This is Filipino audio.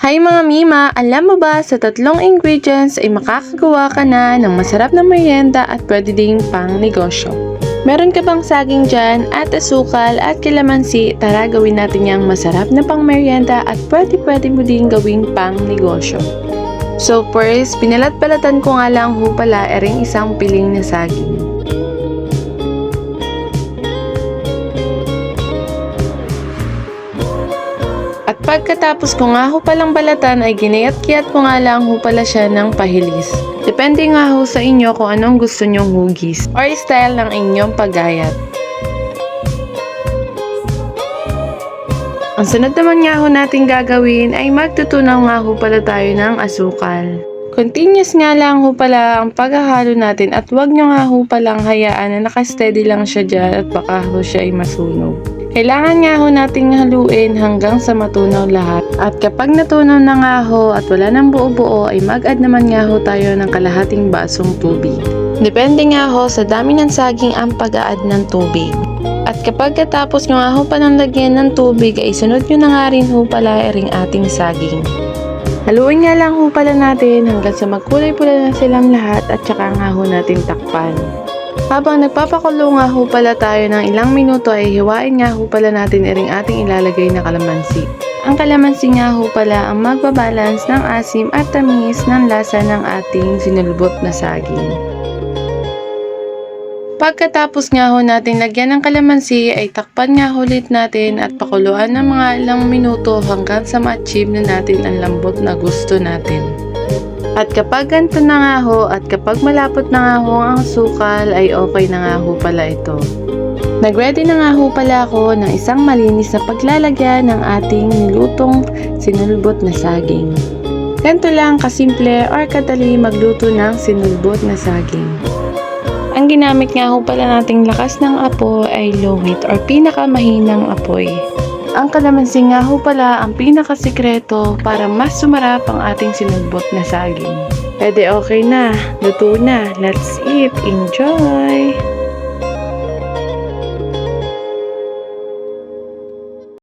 Hi mga Mima! Alam mo ba sa tatlong ingredients ay makakagawa ka na ng masarap na merienda at pwede ding pang negosyo. Meron ka bang saging dyan at asukal at kalamansi? Tara gawin natin yung masarap na pang merienda at pwede mo din gawing pang negosyo. So first, pinalat-balatan ko nga lang pala ering isang piling na saging. At pagkatapos ko nga palang balatan ay ginayat-kiyat ko nga lang pala siya ng pahilis. Depende nga sa inyo kung anong gusto nyong hugis or style ng inyong paggayat. Ang sunod naman nga natin gagawin ay magtutunaw nga pala tayo ng asukal. Continuous nga lang pala ang paghahalo natin at huwag nyo nga palang hayaan na nakasteady lang siya dyan at baka siya ay masunog. Kailangan nga nating haluin hanggang sa matunaw lahat. At kapag natunaw na nga at wala nang buo-buo ay mag-add naman nga tayo ng kalahating basong tubig. Depende nga sa dami ng saging ang pag-a-add ng tubig. At kapag katapos nyo nga pa ng lagyan ng tubig ay sunod nyo na nga rin pala ring ating saging. Haluin nga lang pala natin hanggang sa magkulay pula na silang lahat at saka nga natin takpan. Habang nagpapakulo nga pala tayo ng ilang minuto ay hiwain nga pala natin ring ating ilalagay na kalamansi. Ang kalamansi nga pala ang magbabalance ng asim at tamis ng lasa ng ating sinulbot na saging. Pagkatapos nga natin lagyan ng kalamansi ay takpan nga ulit natin at pakuluan ng mga ilang minuto hanggang sa ma-achieve na natin ang lambot na gusto natin. At kapag ganito na nga at kapag malapot na nga ang asukal ay okay na nga pala ito. Nagready na nga pala ako ng isang malinis na paglalagyan ng ating nilutong sinulbot na saging. Ganito lang kasimple or kadali magluto ng sinulbot na saging. Ang ginamit nga pala nating lakas ng apoy ay low heat or pinakamahinang apoy. Ang kalamansi nga pala ang pinakasikreto para mas sumarap ang ating sinulbot na saging. Pwede okay na, luto na, let's eat, enjoy!